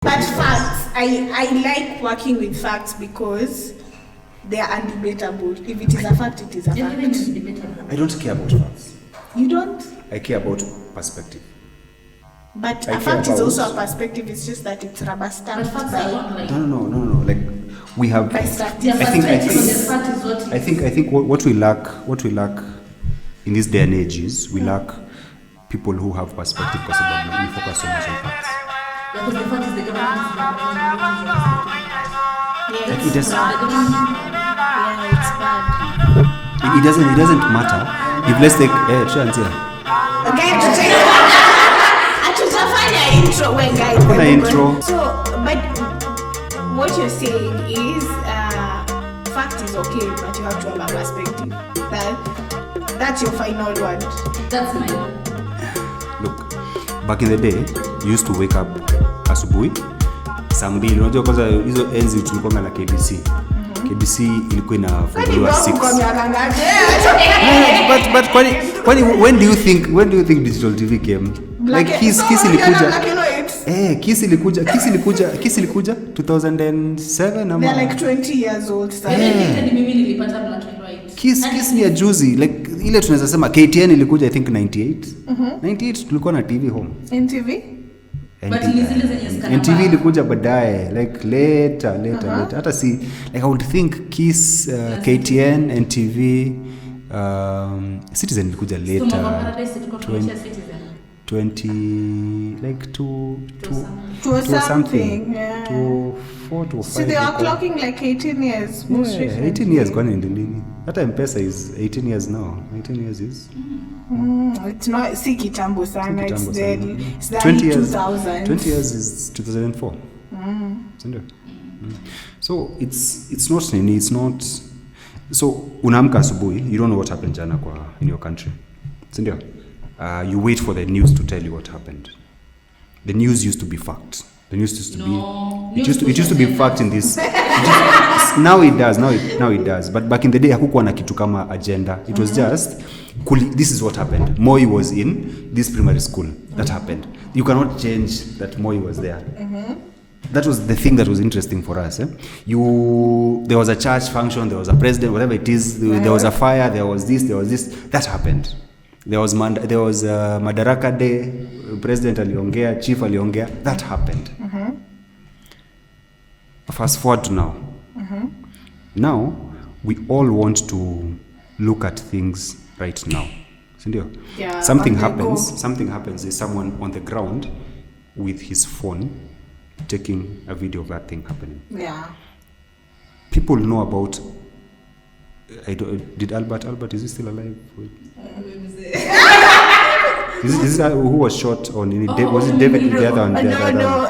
But facts, I like working with facts because they are undebatable. If it is a fact, it is a fact. I don't care about facts. You don't? I care about perspective. But a fact is also a perspective. It's just that it's rubber stamped by. No. Like we have. By statistics. I think what we lack in this day and age is we lack people who have perspective because we focus so much on facts. Because the fact is the government is it doesn't matter if let's take chance here. Okay, intro. So, but what you're saying is fact is okay, but you have to have a perspective. That's your final word. That's mine. Look, back in the day, you used to wake up asubuhi saa 2. Unajua kwanza hizo enzi tulikuwa na KBC. KBC ilikuwa inafunguliwa 6. But kwani when do you think digital TV came? Like Kiss ilikuja. Kiss ilikuja 2007 ama. They're like 20 years old. Mimi nilipata black and white. Kiss ni ya juzi, like ile tunaweza sema KTN ilikuja I think 98. 98 tulikuwa na TV home. NTV? But zile zenye skana. NTV ilikuja baadaye, like later. Hata si like I would think Kiss, KTN, NTV, Citizen ilikuja later. 20 like to something. Yeah. To 4 to 5. So they are clocking like 18 years. Most recently. 18 years kwani ndilini. Hata M-Pesa is 18 years now. 18 years is. It's not si kitambo sana. It's the 20 years. 2000s. 20 years is 2004. So it's not. So unaamka asubuhi, you don't know what happened jana in your country. Sindio? You wait for the news to tell you what happened. The news used to be fact. The news used to be. It used to be fact in this. Now it does. But back in the day, hakukuwa na kitu kama agenda. It was just, this is what happened. Moi was in this primary school. That happened. You cannot change that Moi was there. That was the thing that was interesting for us. There was a church function. There was a president. Whatever it is. There was a fire. There was this. That happened. There was Madaraka Day, President aliongea, Chief aliongea. That happened. Fast forward to now. Now, we all want to look at things right now. Yeah, something happens. There's someone on the ground with his phone taking a video of that thing happening. Yeah. People know about. Did Albert? Is he still alive? Is this who was shot on? Was it David? The other one? No,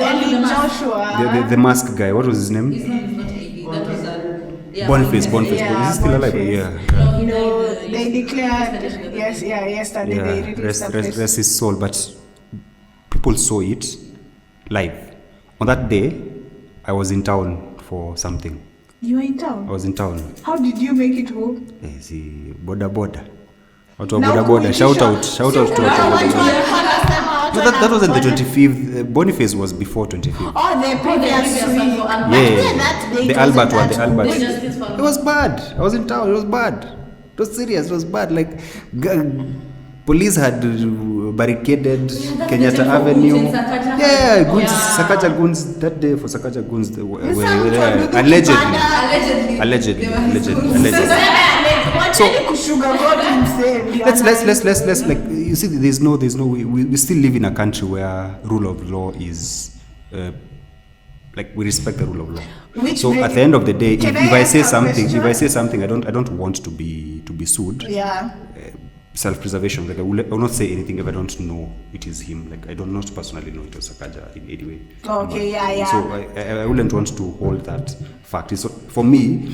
Joshua. The mask guy. What was his name? His name is not AB. That was Boniface. Yeah, Is he still alive? Yeah. No, they declared yesterday. They released rest his soul. But people saw it live. On that day, I was in town for something. You were in town? I was in town. How did you make it home? See, boda. Watu wa boda. Shout out to watu wa boda. No, that wasn't the 25th. Boniface was before 25th. Oh, the previous week. Yeah. The Albert one. It was bad. I was in town. It was bad. It was serious. It was bad. Like, police had barricaded Kenyatta Avenue. Yeah, goons, Sakaja goons. That day for Sakaja goons, they were allegedly. So let's like you see, there's no we still live in a country where rule of law is like we respect the rule of law. So at the end of the day, if I say something, I don't want to be sued. Yeah. Self-preservation. Like I will not say anything if I don't know it is him. Like I don't not personally know it was Sakaja in any way. Okay, yeah. So I wouldn't want to hold that fact. So for me,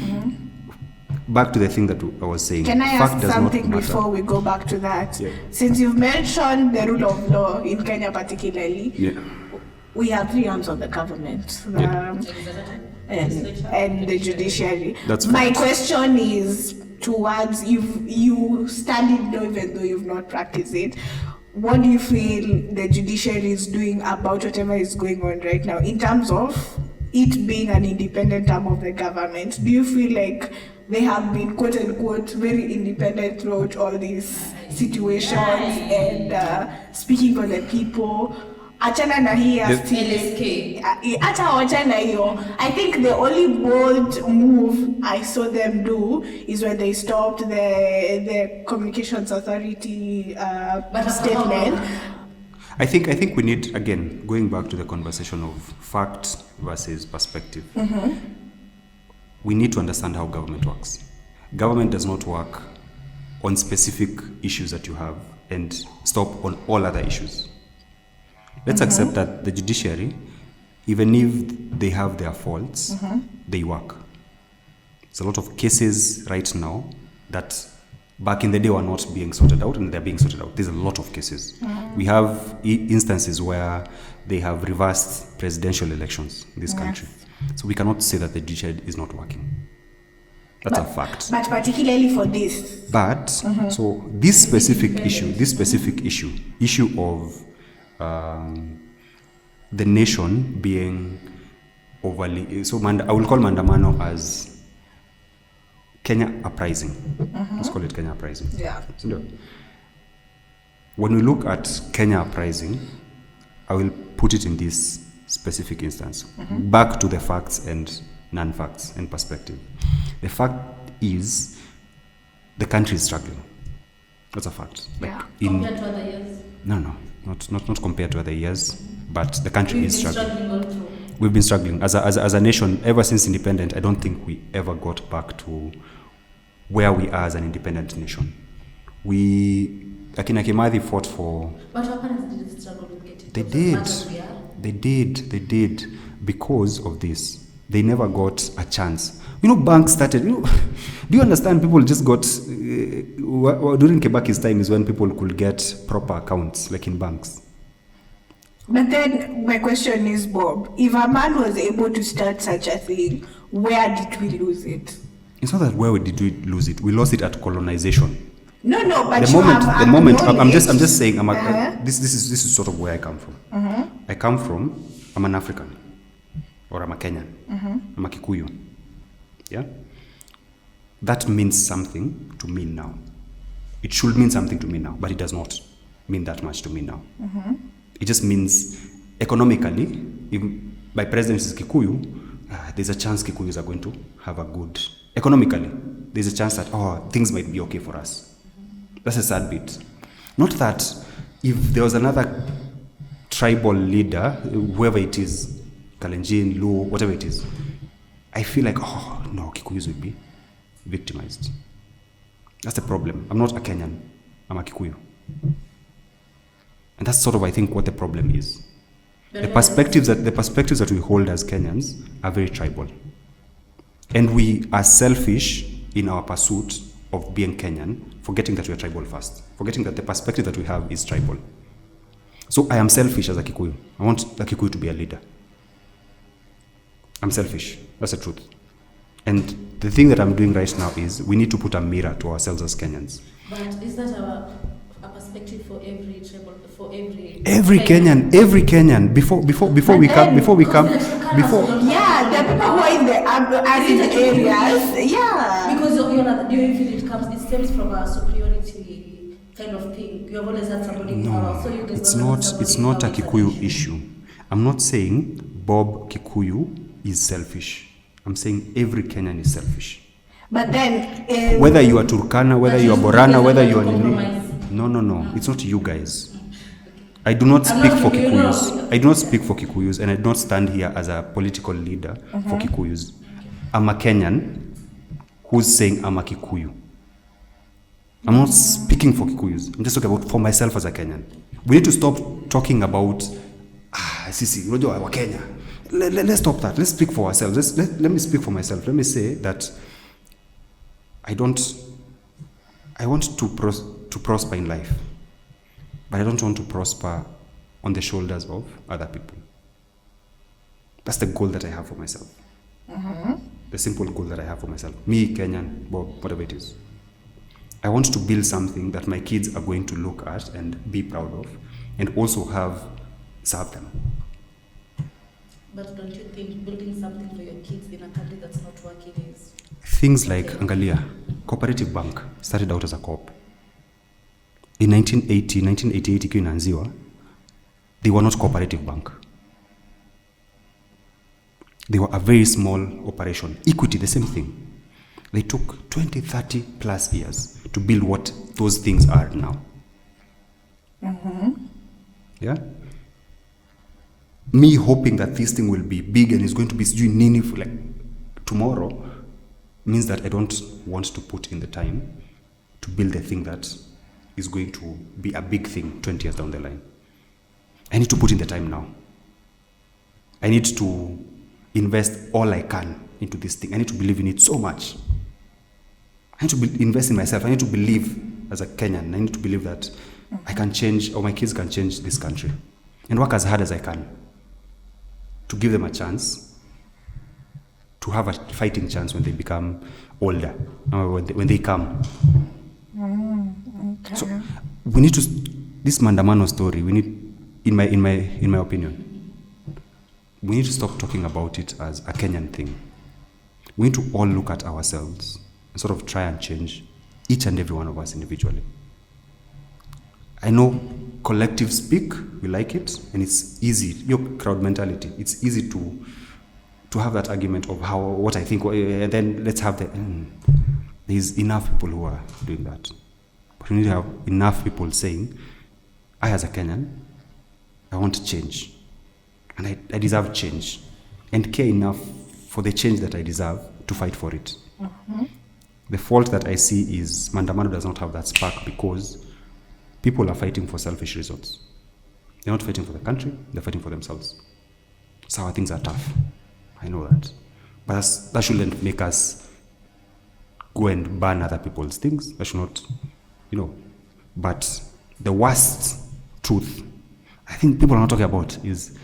back to the thing that I was saying. Can I ask something before we go back to that? Yeah. Since you've mentioned the rule of law in Kenya particularly, we have 3 arms of the government. And the judiciary. My question is towards you studied law even though you've not practiced it. what do you feel the judiciary is doing about whatever is going on right now in terms of it being an independent arm of the government? Do you feel like they have been quote unquote very independent throughout all these situations and speaking for the people? Achana na hii ya LSK. Acha wachana hiyo. I think the only bold move I saw them do is when they stopped the communications authority statement. I think we need, again, going back to the conversation of fact versus perspective. We need to understand how government works. Government does not work on specific issues that you have and stop on all other issues. Let's accept that the judiciary, even if they have their faults, they work. There's a lot of cases right now that back in the day were not being sorted out, and they're being sorted out. There's a lot of cases. We have instances where they have reversed presidential elections in this country. So we cannot say that the judiciary is not working. That's a fact. But particularly for this. But, so this specific issue of the nation being overly, so I will call Mandamano as Kenya uprising. Let's call it Kenya uprising. Yeah. So, when we look at Kenya uprising, I will put it in this specific instance. Back to the facts and non-facts and perspective. The fact is, the country is struggling. That's a fact. Yeah. Compared to other years. No, not compared to other years, but the country is struggling. All through. We've been struggling as a nation ever since independent. I don't think we ever got back to where we are as an independent nation. Akina Kimathi fought for. But our parents didn't struggle with getting. They did because of this. They never got a chance. Banks started. Do you understand? People just got during Kebaki's time is when people could get proper accounts, like in banks. But then my question is, Bob, if a man was able to start such a thing, where did we lose it? It's not that where did we lose it. We lost it at colonization. No, but the moment. I'm just saying. This is sort of where I come from. I come from. I'm an African, or I'm a Kenyan. I'm a Kikuyu. Yeah. That means something to me now. It should mean something to me now, but it does not mean that much to me now. It just means economically, if my president is Kikuyu, there's a chance Kikuyus are going to have a good. Economically, there's a chance that things might be okay for us. That's a sad bit. Not that if there was another tribal leader, whoever it is, Kalenjin, Luo, whatever it is, I feel like, no, Kikuyus would be victimized. That's the problem. I'm not a Kenyan. I'm a Kikuyu. And that's sort of, I think, what the problem is. The perspectives that we hold as Kenyans are very tribal. And we are selfish in our pursuit of being Kenyan, forgetting that we are tribal first. Forgetting that the perspective that we have is tribal. So I am selfish as a Kikuyu. I want the Kikuyu to be a leader. I'm selfish. That's the truth. And the thing that I'm doing right now is we need to put a mirror to ourselves as Kenyans. But is that a perspective for every tribal, for every Kenyan before we come yeah, the people who are in the arid areas, yeah, because do you feel it stems from a superiority kind of thing? You have always had somebody in power, so you guys it's not a Kikuyu issue. I'm not saying Bob Kikuyu is selfish. I'm saying every Kenyan is selfish. But then whether you are Turkana, whether you are Borana, whether you are no, it's not you guys. I do not speak for Kikuyus. I do not speak for Kikuyus, and I do not stand here as a political leader for Kikuyus. I'm a Kenyan who's saying I'm a Kikuyu. I'm not speaking for Kikuyus. I'm just talking about for myself as a Kenyan. We need to stop talking about sisi, unajua wa Kenya. Let's stop that. Let's speak for ourselves. Let me speak for myself. Let me say that I want to prosper in life, but I don't want to prosper on the shoulders of other people. That's the goal that I have for myself. The simple goal that I have for myself. Me, Kenyan, Bob, whatever it is. I want to build something that my kids are going to look at and be proud of, and also serve them. But don't you think building something for your kids in a country that's not working is... Things like, angalia, Cooperative Bank started out as a co-op. In 1988, ikiwa inaanziwa, they were not Cooperative Bank. They were a very small operation. Equity, the same thing. They took 20, 30 plus years to build what those things are now. Yeah? Me hoping that this thing will be big and is going to be nini for like tomorrow means that I don't want to put in the time to build a thing that is going to be a big thing 20 years down the line. I need to put in the time now. I need to invest all I can into this thing. I need to believe in it so much. I need to invest in myself. I need to believe as a Kenyan. I need to believe that I can change, or my kids can change this country, and work as hard as I can to give them a chance, to have a fighting chance when they become older, or when they come. Okay. So we need to, this Mandamano story, we need, in my opinion, we need to stop talking about it as a Kenyan thing. We need to all look at ourselves and sort of try and change each and every one of us individually. I know collective speak, we like it, and it's easy, your crowd mentality, it's easy to have that argument of what I think, and then let's have there's enough people who are doing that. But we need to have enough people saying, I as a Kenyan, I want to change. And I deserve change. And care enough for the change that I deserve to fight for it. The fault that I see is Mandamano does not have that spark because people are fighting for selfish reasons. They're not fighting for the country, they're fighting for themselves. So our things are tough. I know that. But that shouldn't make us go and ban other people's things. That should not, But the worst truth, I think people are not talking about, is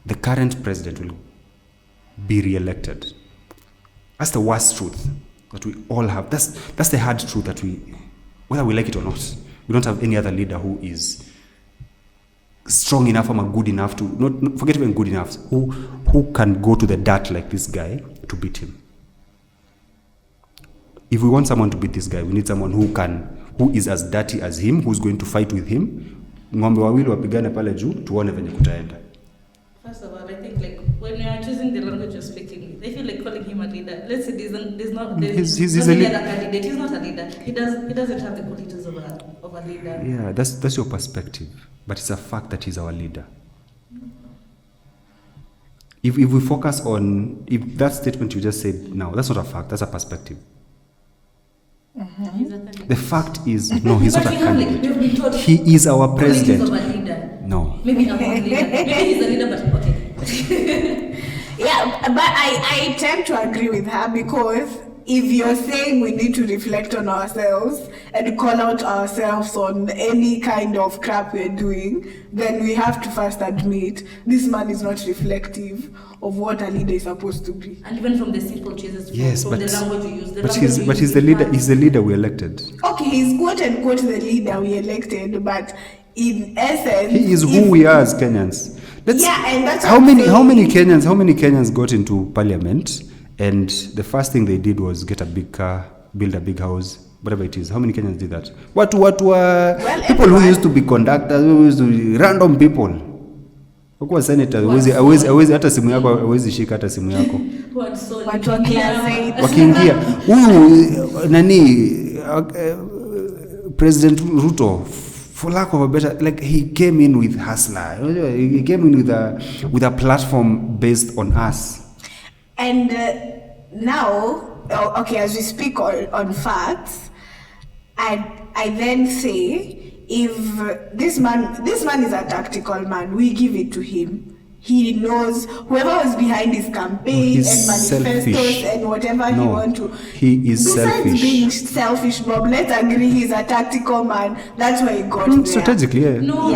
the current president will be re-elected. That's the worst truth that we all have. That's the hard truth that whether we like it or not, we don't have any other leader who is strong enough or good enough to, not forget even good enough, who can go to the dirt like this guy to beat him. If we want someone to beat this guy, we need someone who is as dirty as him, who's going to fight with him. Ng'ombe wawili wapigane pale juu, tuone venye kutaenda. First of all, I think when you are choosing the language you're speaking, I feel like calling him a leader. Let's say he's a candidate. He's not a leader. He doesn't have the qualities of a leader. Yeah, that's your perspective, but it's a fact that he's our leader. If we focus on, if that statement you just said now, that's not a fact, that's a perspective. He's a candidate. The fact is, no, he's not a candidate. He is our Qualities president. of a leader. No. Maybe a good leader. Maybe he's a leader, but okay. Yeah, but I tend to agree with her because if you're saying we need to reflect on ourselves and call out ourselves on any kind of crap we're doing, then we have to first admit this man is not reflective of what a leader is supposed to be. And even from the simple choices, Yes, from the language you use. But he's the leader. He's the leader we elected. Okay, he's quote unquote the leader we elected, but in essence, He is who we are as Kenyans. And that's how many Kenyans got into parliament, and the first thing they did was get a big car, build a big house, whatever it is. How many Kenyans did that? What were people who used to be conductors, who used to be random people? Kwa senator, hawezi hata simu yako, hawezi shika hata simu yako. Watu wa class 8. Wakiingia President Ruto, for lack of a better, like he came in with hustler. He came in with a platform based on us. And now, okay, as we speak on facts, I then say, if this man is a tactical man, we give it to him. He knows whoever was behind his campaign and manifestos selfish. And whatever he want to. He is Besides selfish. being selfish, Bob, let's agree he's a tactical man. That's why he got there. Strategically, yeah. No.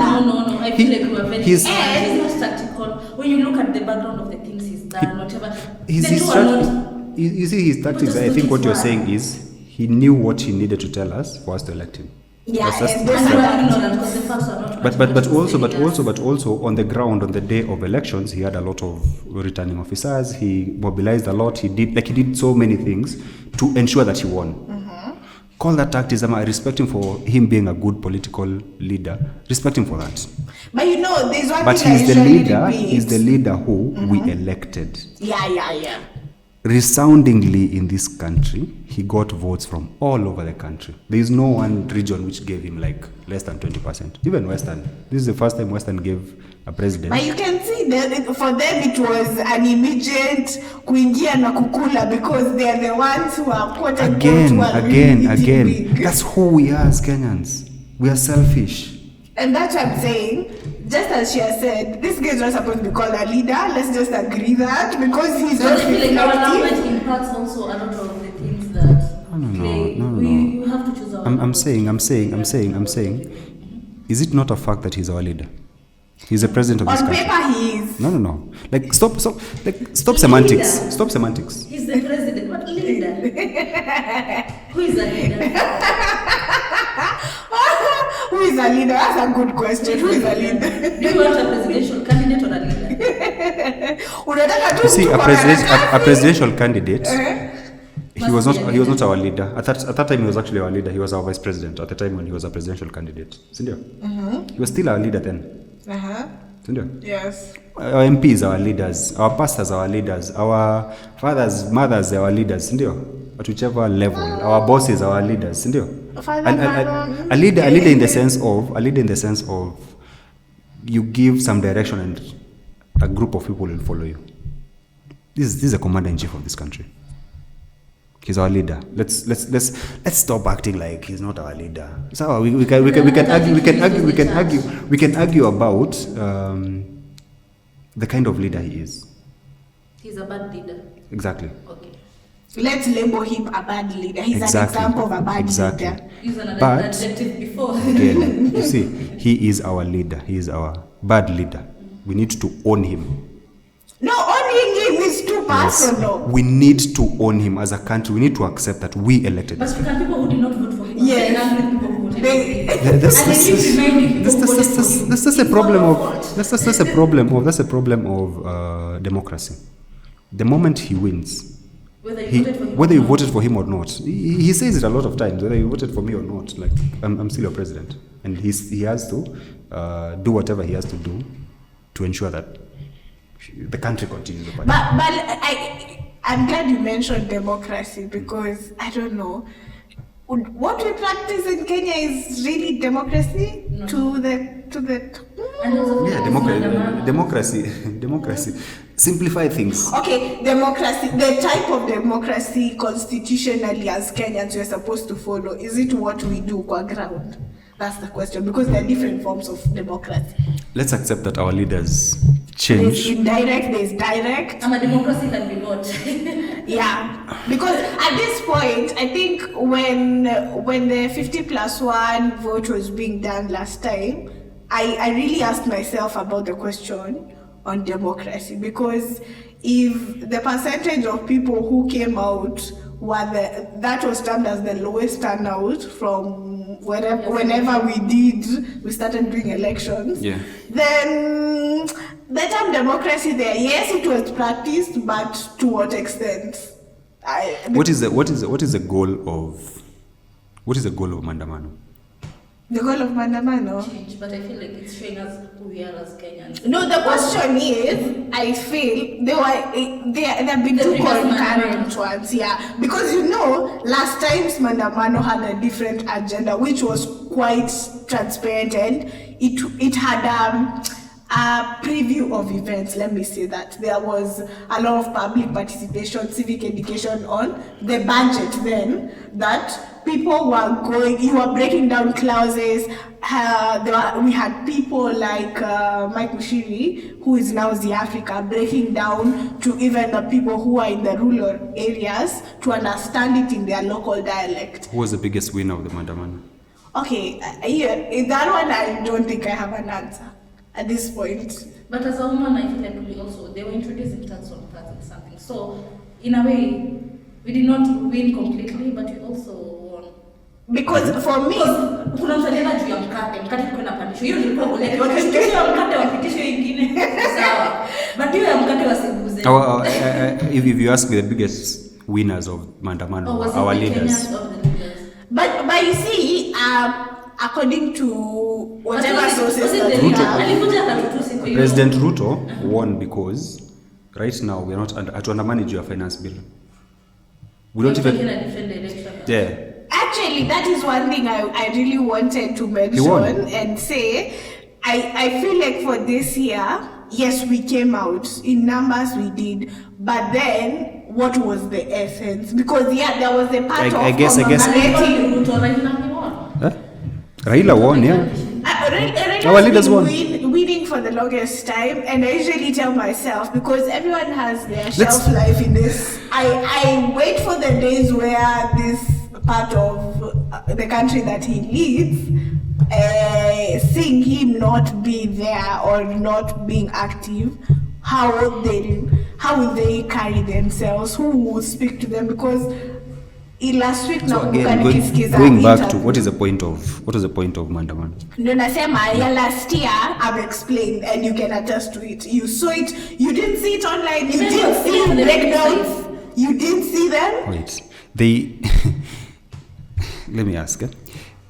I feel like we were very... He's not tactical. When you look at the background of the things he's done, whatever... You see his tactics, I think what you're saying is, he knew what he needed to tell us for us to elect him. Yeah, That's and And those you are are the ignorant because the facts are not. but also on the ground on the day of elections, he had a lot of returning officers. He mobilized a lot. He did so many things to ensure that he won. Call that tacticism. I respect him for him being a good political leader. Respect him for that. But you know, there's one But thing he's I the usually leader. repeat. He's the leader who we elected. Yeah. Resoundingly in this country, he got votes from all over the country. There is no one region which gave him like less than 20%. Even Western. This is the first time Western gave a president. But you can see that for them it was an immediate kuingia na kukula because they are the ones who are quote unquote who are really eating big. That's who we are as Kenyans. We are selfish. And that's what I'm saying. Just as she has said, this guy is not supposed to be called a leader. Let's just agree that because he's So not I feel like our reflective. language impacts also a lot of the things that No. you have to choose our I'm saying, is it not a fact that he's our leader? He's the president of this On country. paper he is. No. Like stop Leader. semantics. Stop semantics. He's the president, but leader. Who is a leader? Who is a leader? That's a good question. Who is a leader? Do you want a presidential candidate or a leader? Unataka tu You see, mtu a kwa karatasi? presidential candidate. He was Must be a not leader. our leader. At that time, he was actually our leader. He was our vice president at the time when he was a presidential candidate. Sindio? He was still our leader then. Sindio? Yes. Our MPs are our leaders. Our pastors are our leaders. Our fathers, mothers are our leaders. Sindio? At whichever level. Our bosses are our leaders. Sindio? A leader in the sense of you give some direction and a group of people will follow you. This is the commander in chief of this country. He's our leader. Let's stop acting like he's not our leader. So we can argue about the kind of leader he is. He's a bad leader. Exactly. Okay. Let's label him a bad leader. He's an example of a bad leader. He's an But- adjective before. Again, you see, he is our leader. He is our bad leader. We need to own him. No, owning him is too personal. We need to own him as a country. We need to accept that we elected But this. you can people who did not vote for him. Yes. And angry people who voted They- for him. That's And they keep reminding people who voted for him. that's a It's problem not of your fault. that's a problem of democracy. The moment he wins, Whether you voted for him whether you voted for him or or not. not, he says it a lot of times. Whether you voted for me or not, like I'm still your president, and he has to do whatever he has to do to ensure that the country continues to party. But I'm glad you mentioned democracy because I don't know. What we practice in Kenya is really democracy No. to the And also Yeah, democracy. Simplify things. Okay, democracy, the type of democracy constitutionally as Kenyans we're supposed to follow, is it what we do kwa ground? That's the question, because there are different forms of democracy. Let's accept that our leaders There's change. indirect, there's direct. a democracy can be bought. Yeah, because at this point, I think when the 50+1 vote was being done last time, I really asked myself about the question on democracy, because if the percentage of people who came out that was termed as the lowest turnout from whenever we started doing elections, Yeah. then the term democracy there, yes, it was practiced, but to what extent? What is the goal of Mandamano? The goal of Mandamano? Change, but I feel like it's showing us who we are as Kenyans. No, the question is, I feel there have been The two previous concurrent Mandamano. ones, yeah. Because last time's Mandamano had a different agenda, which was quite transparent, and it had a preview of events. Let me say that there was a lot of public participation, civic education on the budget then, that people were going, you were breaking down clauses. We had people like Mike Mushiri, who is now the Africa, breaking down to even the people who are in the rural areas to understand it in their local dialect. Who was the biggest winner of the Mandamano? Okay, in that one I don't think I have an answer at this point. But as a woman, I feel like they were introducing tax on tax and something. So, in a way, We did not win completely, but we also won. Because for me, kuna msaliana juu ya mkate kuna pandisho. Hiyo nilikuwa kuleta. Wakifikisha ya mkate wapitisho ingine. Sawa. But hiyo ya mkate wasiguze. If you ask me the biggest winners of maandamano, our leaders. But you see, according to whatever sources that we have, President Ruto won because right now we are not under manage your finance bill. We don't even taking a different direction. Yeah. Actually, that is one thing I really wanted to mention and say. I feel like for this year, yes, we came out in numbers, we did, but then what was the essence? Because there was a part I guess Raila won, yeah. Our leaders won. Winning for the longest time, and I usually tell myself, because everyone has their shelf life in this, I wait for the days where this part of the country that he leads, seeing him not be there or not being active, how will they carry themselves, who will speak to them, because last week so again, going back to what is the point of maandamano? No, nasema ya last year I've explained and you can attest to it. You saw it, you didn't see it online, you didn't see the breakdowns, you didn't see them. Wait, let me ask,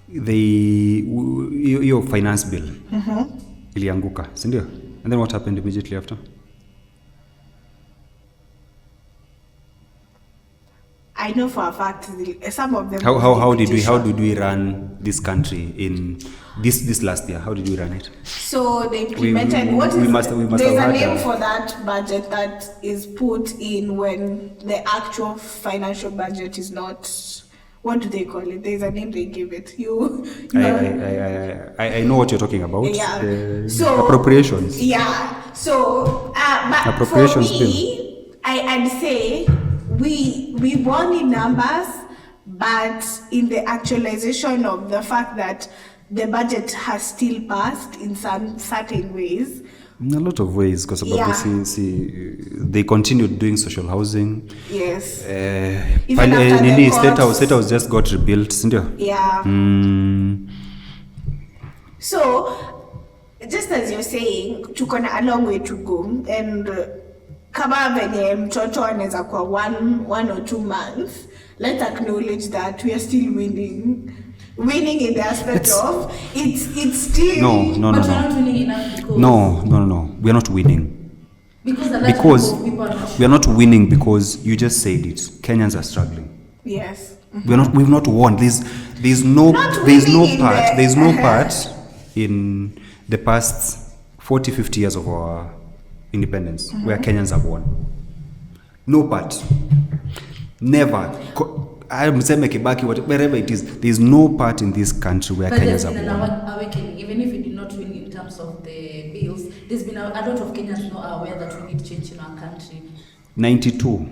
your finance bill ilianguka, si ndio? And then what happened immediately after? I know for a fact some of them. How did we run this country in this last year? How did we run it? So they implemented there's a name for that budget that is put in when the actual financial budget is not. What do they call it? There's a name they give it. I know what you're talking about. Yeah. So appropriations. Yeah. So but appropriations for me, I'd say we won in numbers, but in the actualization of the fact that the budget has still passed in some certain ways. In a lot of ways, because they continued doing social housing. Yes. Even after State House just got rebuilt, isn't it? Yeah. So, just as you're saying, tuko na a long way to go, and kama venye mtoto anaweza kwa one or 2 months, let's acknowledge that we are still winning in the aspect of it's still no. But we're not winning enough because No. We are not winning. Because we are not winning because you just said it. Kenyans are struggling. Yes. Mm-hmm. We've not won. There's no part in the past 40-50 years of our independence where Kenyans have won. No part. Never. I'm saying Kibaki, wherever it is, there's no part in this country where Kenyans have won. Awakening, even if we did not win in terms of the bills, there's been a lot of Kenyans who are aware that we need change in our country. 92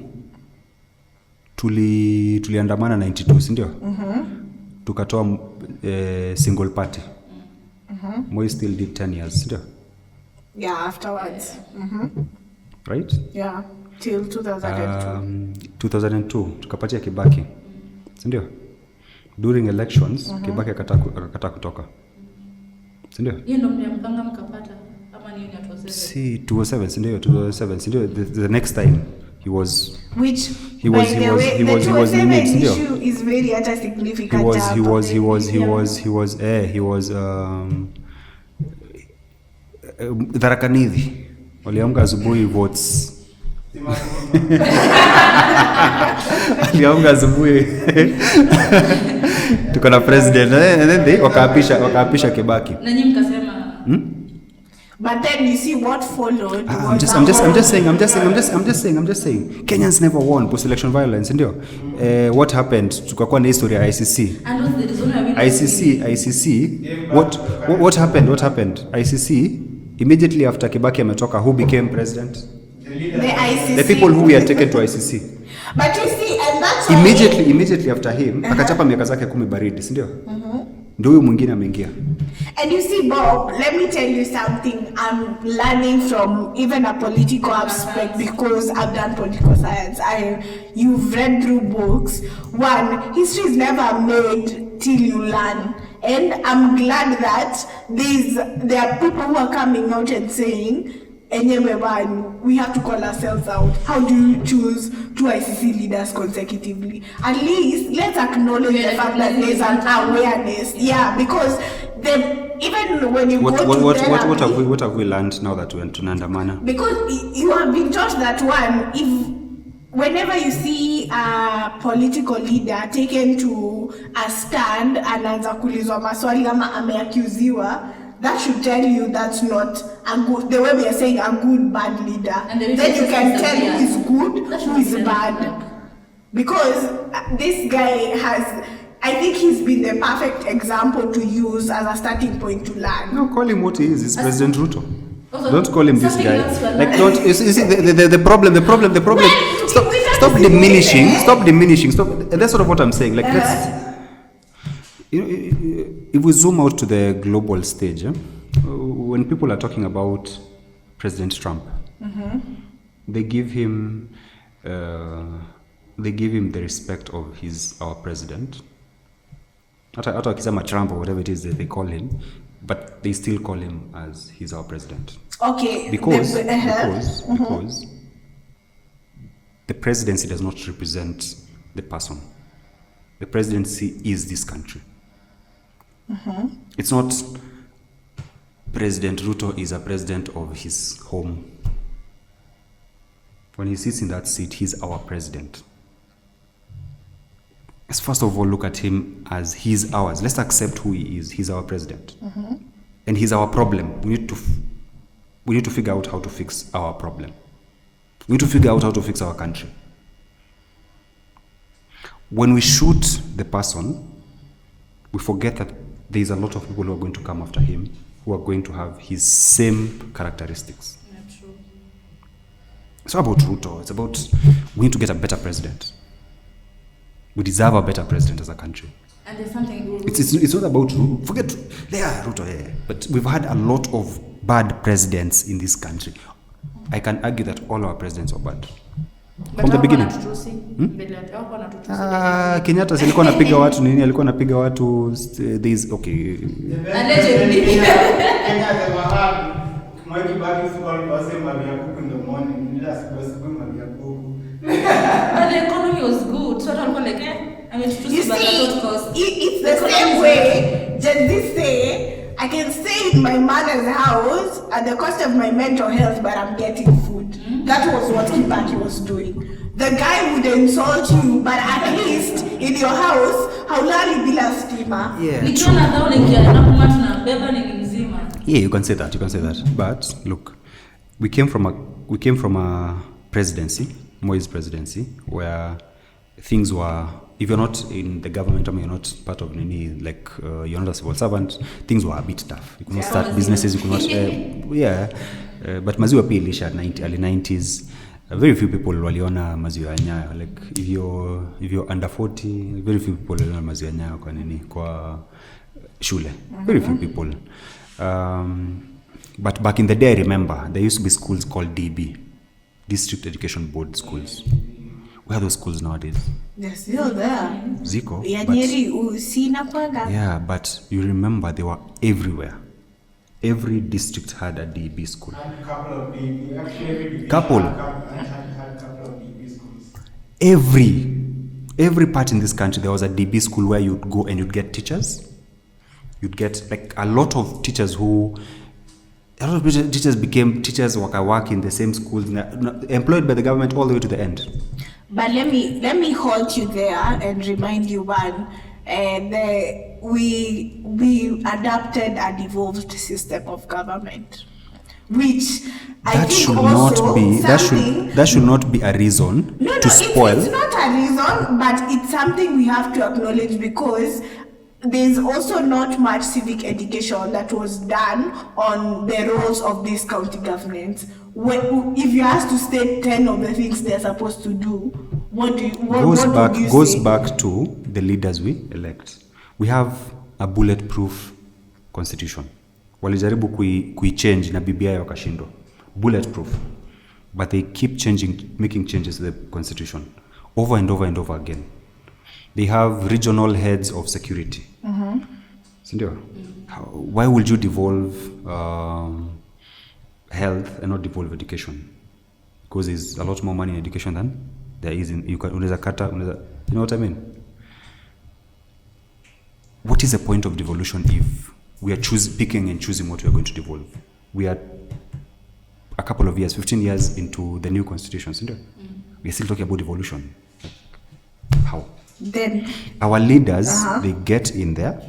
tuliandamana 92, si ndio? Tukatoa single party. Moi still did 10 years, si ndio? Yeah, afterwards. Right? Yeah, till 2002. 2002 tukapatia Kibaki, si ndio? During elections Kibaki akakataa kutoka, si ndio? Hiyo ndio mliamkanga mkapata ama ni 2007? Si 2007, si ndio? 2007, si ndio? The next time he was the issue is very at a significant he was Dharakanidhi waliamka asubuhi votes aliamka asubuhi tuko na president and then they wakaapisha Kibaki na nyinyi mkasema but then you see what followed. I'm just saying Kenyans never won post election violence, ndio. What happened? Tukakuwa na history ya ICC. And what's the reason why ICC what happened? ICC immediately after Kibaki ametoka, who became president? The ICC. The people who were taken to ICC. But you see, and that's immediately after him akachapa miaka zake 10 baridi, si ndio? Ndio huyo mwingine ameingia. And you see, Bob, let me tell you something. I'm learning from even a political aspect because I've done political science. You've read through books. One, history is never made till you learn. And I'm glad that there are people who are coming out and saying, we have to call ourselves out. How do you choose two ICC leaders consecutively? At least let's acknowledge the fact that there's an awareness. Yeah, because even when you go to therapy, what have we learned now that we went to Nandamana? Because you have been taught that whenever you see a political leader taken to a stand and anaanza kulizwa maswali ama ameaccused, that should tell you that's not a good, the way we are saying a good bad leader. Then you can tell who is good, who is bad. Because this guy I think he's been the perfect example to use as a starting point to learn. No, call him what he is. He's President Ruto. Don't call him this guy. Like, don't. You see the problem. Stop diminishing. And that's sort of what I'm saying. Like, let's. If we zoom out to the global stage, when people are talking about President Trump, they give him the respect of our president. Hata wakisema Trump or whatever it is that they call him, but they still call him as he's our president. Okay. Because the presidency does not represent the person. The presidency is this country. It's not President Ruto is a president of his home. When he sits in that seat, he's our president. Let's first of all look at him as he's ours. Let's accept who he is. He's our president. And he's our problem. We need to figure out how to fix our problem. We need to figure out how to fix our country. When we shoot the person, we forget that there is a lot of people who are going to come after him, who are going to have his same characteristics. Yeah, true. It's not about Ruto. It's about we need to get a better president. We deserve a better president as a country. And there's something. It's not about Ruto. Forget Ruto. Yeah. But we've had a lot of bad presidents in this country. I can argue that all our presidents are bad. From the beginning. Kenyatta alikuwa anapiga watu nini? Alikuwa anapiga watu these okay. Allegedly. But the economy was good. So I don't like you see, it's the same way. Just this say, I can stay in my mother's house at the cost of my mental health, but I'm getting food. That was what Kibaki was doing. The guy would insult you, but at least in your house, haulali bila stima. Yeah, you can say that. But look, we came from a presidency, Moi's presidency, where things were, if you're not in the government, I mean, you're not part of any, like, you're not a civil servant, things were a bit tough. You could not start businesses, you could not, but maziwa pia ilisha early 90s. Very few people waliona maziwa ya Nyayo. Like, if you're under 40, very few people waliona maziwa ya Nyayo kwa shule. Very few people. But back in the day, I remember, there used to be schools called DB, District Education Board schools. Where are those schools nowadays? They're still there. Ziko. Yeah, but you remember they were everywhere. Every district had a DB school. Had a couple of DB. Actually, every division Couple. had a couple of DB schools. Every part in this country, there was a DB school where you'd go and you'd get teachers. You'd get like a lot of teachers became teachers work in the same schools, employed by the government all the way to the end. But let me halt you there and remind you one. We adapted a devolved system of government, which that should not be a reason to spoil. It's not a reason, but it's something we have to acknowledge because there's also not much civic education that was done on the roles of these county governments. If you ask to state 10 of the things they're supposed to do, what would you goes say? back to the leaders we elect. We have a bulletproof constitution. Walijaribu kui-change na BBI wakashindwa. Bulletproof. But they keep making changes to the constitution over and over and over again. They have regional heads of security. Sindio? Why would you devolve health and not devolve education? Because there's a lot more money in education than there is in, you know what I mean? What is the point of devolution if we are picking and choosing what we are going to devolve? We are a couple of years, 15 years into the new constitution, isn't it? We are still talking about devolution. How? Then our leaders, they get in there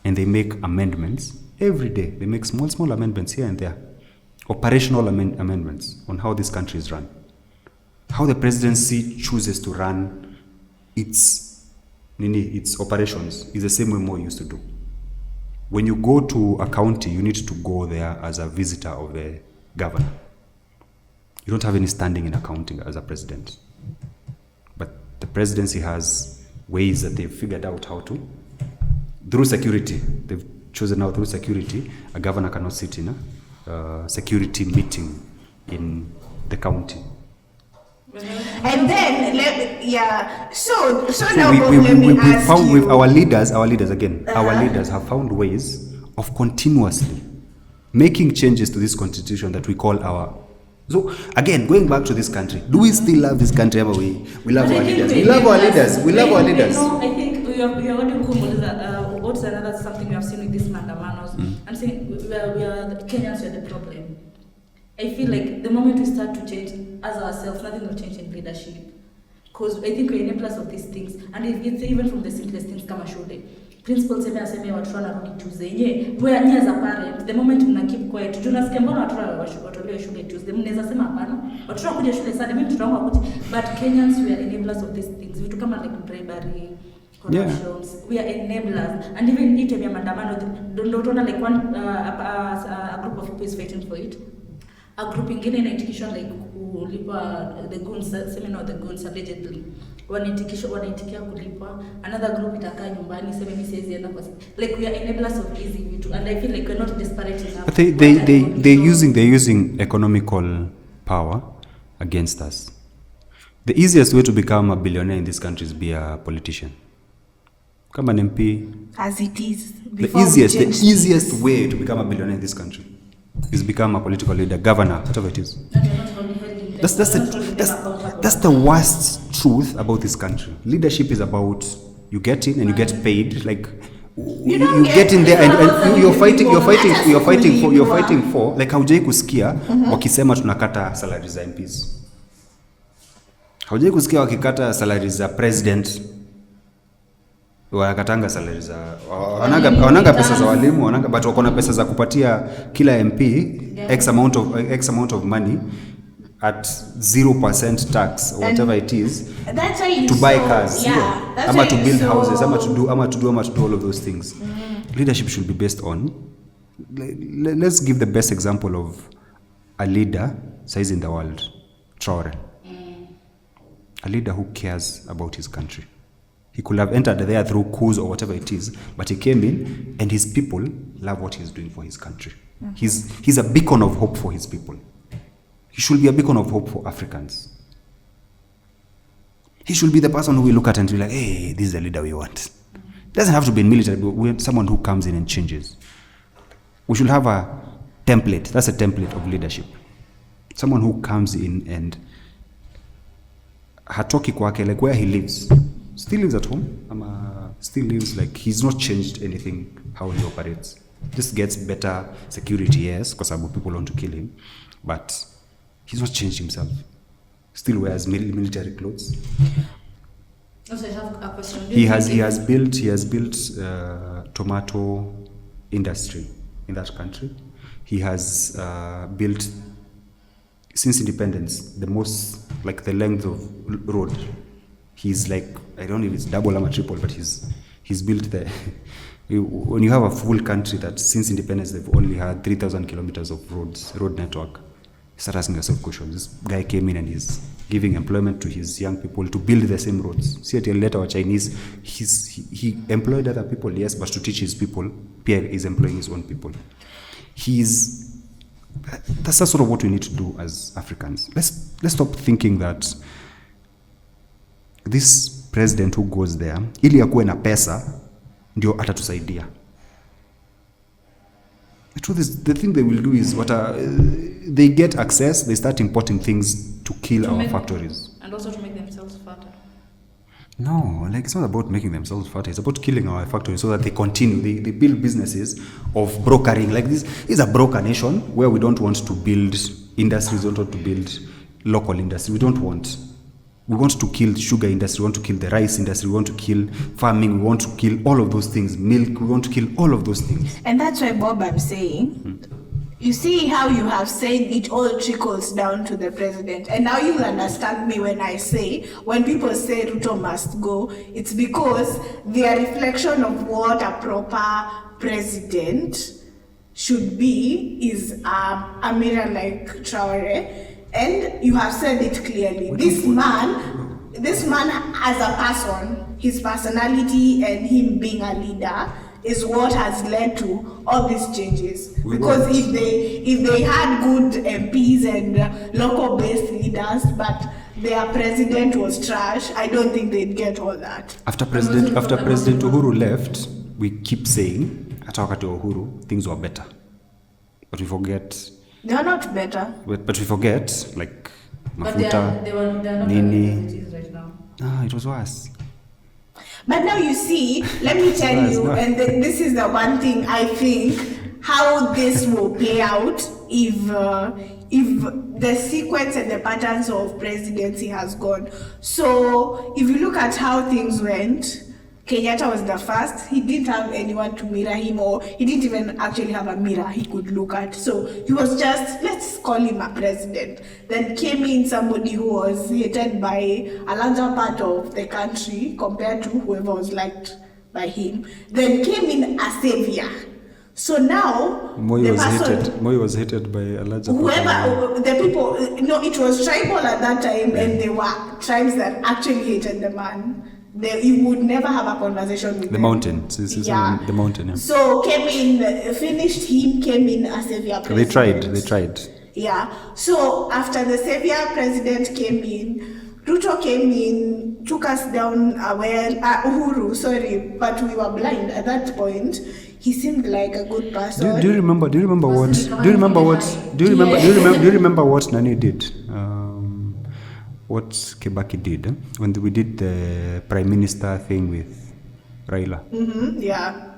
and they make amendments every day. They make small amendments here and there. Operational amendments on how this country is run. How the presidency chooses to run its operations is the same way Mo used to do. When you go to a county, you need to go there as a visitor of the governor. You don't have any standing in accounting as a president. But the presidency has ways that they've figured out how to. Through security, they've chosen now through security, a governor cannot sit in a security meeting in the county. And then, so now we found with our leaders again, our leaders have found ways of continuously making changes to this constitution that we call our. So again, going back to this country, do we still love this country? We love our leaders. We love our leaders. We love our leaders. No, I think we are going to Kumuliza. What's another something we have seen with these mandamanos? I'm saying we are the Kenyans are the problem. I feel like the moment we start to change as ourselves, nothing will change in leadership. Because I think we're enablers of these things. And it's even from the simplest things kama shule. Principal sema watu wanarudi Tuesday. Where nye as a parent, the moment mna keep quiet, tunasikia mbona watu watolewe shule Tuesday. Mnaweza sema hapana. Watu wanakuja shule Sunday, mimi mtoto wangu akuje. But Kenyans, we are enablers of these things. Vitu kama like bribery, corruptions. Yeah. We are enablers. And even it ya mandamano, don't like one a group of people is fighting for it. A group ingine inaitikishwa like kulipa the goons, seminar the goons allegedly. Wanaitikia kulipwa. Another group itakaa nyumbani, sema mimi siwezi enda kwa like we are enablers of easy vitu, and I feel like we're not desperate enough. But they're using economical power against us. The easiest way to become a billionaire in this country is be a politician. Come an MP. As it is. The easiest way to become a billionaire in this country is become a political leader, governor, whatever it is. That's the worst truth about this country. Leadership is about you get in and you get paid. Like you get in there and you're fighting for like haujai kusikia wakisema tunakata salary za MPs. Haujai kusikia wakikata salary za president. Wanakatanga salary za wananga pesa za walimu, but wako na pesa za kupatia kila MP x amount of money at 0% tax or whatever it is, that's why you to buy cars, yeah, to build houses, ama to do all of those things. Leadership should be based on, let's give the best example of a leader size in the world, Traore. A leader who cares about his country. He could have entered there through coups or whatever it is, but he came in and his people love what he's doing for his country. He's a beacon of hope for his people. He should be a beacon of hope for Africans. He should be the person who we look at and be like, hey, this is the leader we want. It doesn't have to be in military, but we want someone who comes in and changes. We should have a template. That's a template of leadership. Someone who comes in and hatoki kwake, like where he lives. Still lives at home, still lives like he's not changed anything how he operates. Just gets better security, yes, because people want to kill him, but he's not changed himself. Still wears military clothes. Also, I have a question. He has built tomato industry in that country. He has built since independence the most, like the length of road. He's like, I don't know if it's double or triple, but he's built there. When you have a full country that since independence they've only had 3,000 kilometers of road network, you start asking yourself questions. This guy came in and he's giving employment to his young people to build the same roads. See at later our Chinese, he employed other people, yes, but to teach his people, Pierre is employing his own people. That's sort of what we need to do as Africans. Let's stop thinking that this president who goes there, ili akuwe na pesa, ndio atatusaidia. The truth is, the thing they will do is they get access, they start importing things to kill our factories. And also to make themselves fatter. No, like it's not about making themselves fatter. It's about killing our factories so that they continue. They build businesses of brokering. Like this is a broker nation where we don't want to build industries, we don't want to build local industry. We want to kill sugar industry, we want to kill the rice industry, we want to kill farming, we want to kill all of those things. Milk, we want to kill all of those things. And that's why, Bob, I'm saying, you see how you have said it all trickles down to the president. And now you'll understand me when I say, when people say Ruto must go, it's because they are a reflection of what a proper president should be is a mirror like Traore. And you have said it clearly. This man as a person, his personality and him being a leader is what has led to all these changes. Because if they had good MPs and local based leaders, but their president was trash, I don't think they'd get all that. After President Uhuru left, we keep saying, hata wakati wa Uhuru, things were better. But we forget. They are not better. But we forget, like, Mafuta, they're not Nini. Right now. It was worse. But now you see, let me tell you, and this is the one thing I think, how this will play out if the sequence and the patterns of presidency has gone. So if you look at how things went, Kenyatta was the first. He didn't have anyone to mirror him, or he didn't even actually have a mirror he could look at. So he was just, let's call him a president. Then came in somebody who was hated by a larger part of the country compared to whoever was liked by him. Then came in a savior. So now Moi was hated by a larger whoever the people. No, it was tribal at that time, and there were tribes that actually hated the man. You would never have a conversation with the mountain. The mountain. Yeah. So came in, finished him, came in as savior president. They tried. Yeah. So after the savior president came in, Ruto came in, took us down Uhuru, but we were blind at that point. He seemed like a good person. Do you remember what Nani did? What Kibaki did when we did the prime minister thing with Raila. Mm-hmm, yeah.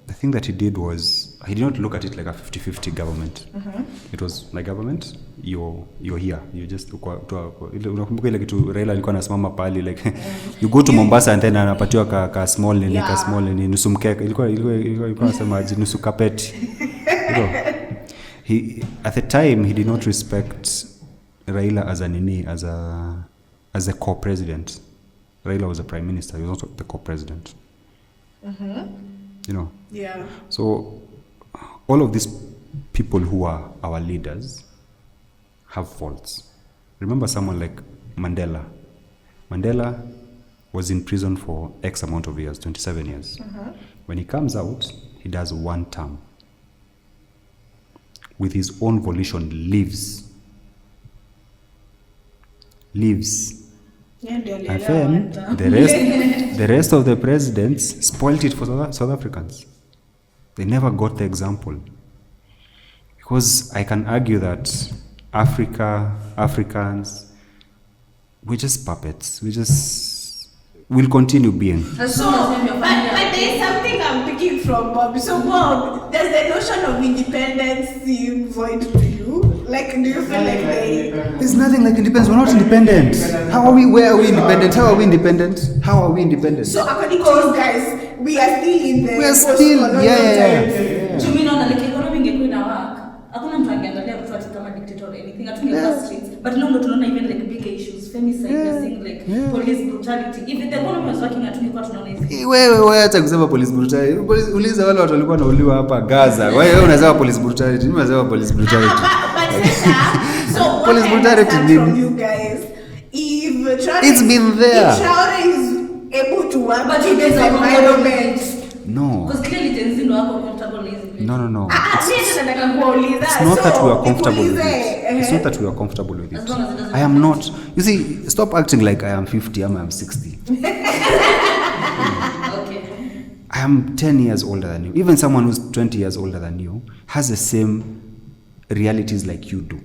The thing that he did was he did not look at it like a 50-50 government. Mm-hmm. It was like government, you're here. You just unakumbuka ile kitu Raila alikuwa anasimama pale like you go to Mombasa and then anapatiwa ka small ni nusu mkeka. Ilikuwa anasema aje nusu kapeti. He at the time he did not respect Raila as a co-president. Raila was a prime minister. He was not the co-president. Mm-hmm. Yeah. So all of these people who are our leaders have faults. Remember someone like Mandela. Mandela was in prison for X amount of years, 27 years. Mm-hmm. When he comes out, he does one term. With his own volition, leaves. Yeah, and then the rest of the presidents spoiled it for South Africans. They never got the example. Because I can argue that Africans, we're just puppets. We'll continue being. But there's something I'm picking from Bob. So Bob, does the notion of independence seem void to you? Like, do you feel like there's nothing like independence. We're not independent. Where are we independent? How are we independent? So according to you guys, we are still in the yeah. Do you mean on the economy ingekuwa ina work? Hakuna mtu angeangalia mtu ati kama dictator or anything. Hatungekuwa streets. But now tunaona even like big issues, femicide, like police brutality. If the economy was working, hatungekuwa tunaona hizi. Wewe acha kusema police brutality. Uliza wale watu walikuwa wanauliwa hapa Gaza. Wewe unasema police brutality. Mimi nasema police brutality. So police brutality from you guys, So Traore, It's been there. If Traore is able to work But in you guys this are environment. No. Because clearly Gen Z wako comfortable na hizi vitu. No. It's not That we are comfortable with it. It's not that we are comfortable with As it. long as it doesn't I am not. You see, stop acting like I am 50, I'm 60. Okay. I am 10 years older than you. Even someone who's 20 years older than you has the same realities like you do.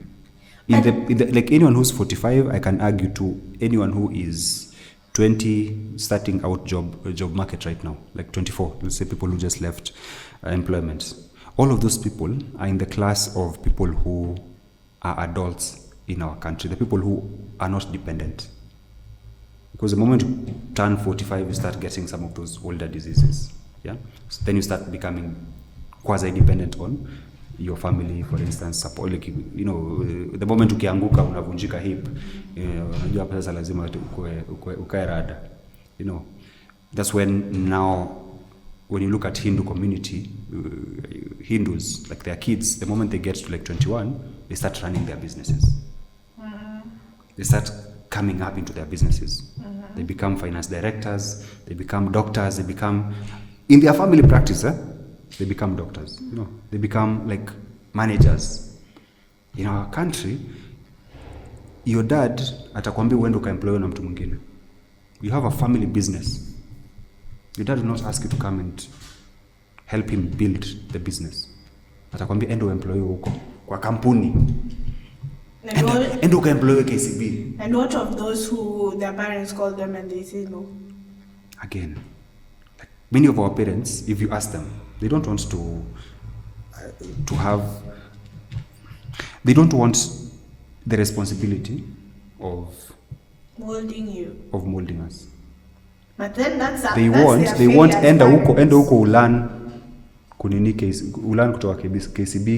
In the like anyone who's 45, I can argue to anyone who is 20 starting out job market right now, like 24. Let's say people who just left employment. All of those people are in the class of people who are adults in our country, the people who are not dependent. Because the moment you turn 45, you start getting some of those older diseases. Yeah. So then you start becoming quasi-dependent on your family, for instance, support, like, you know, the moment ukianguka unavunjika hip, unajua hapa sasa lazima ukae rada. You know, that's when now, when you look at Hindu community, Hindus, like their kids, the moment they get to like 21, they start running their businesses. They start coming up into their businesses. They become finance directors, they become doctors, they become, in their family practice, they become doctors, you know, they become like managers. In our country, your dad atakwambia uende ukaemploy na mtu mwingine. You have a family business. Your dad will not ask you to come and help him build the business. Atakwambia ende uemploy huko kwa kampuni. Ende ukaemploy KCB. And what of those who their parents call them and they say no? Again, like many of our parents, if you ask them, they don't want to have, they don't want the responsibility of molding us. But then that's they want enda huko ulan kunini ulan kutoka KCB,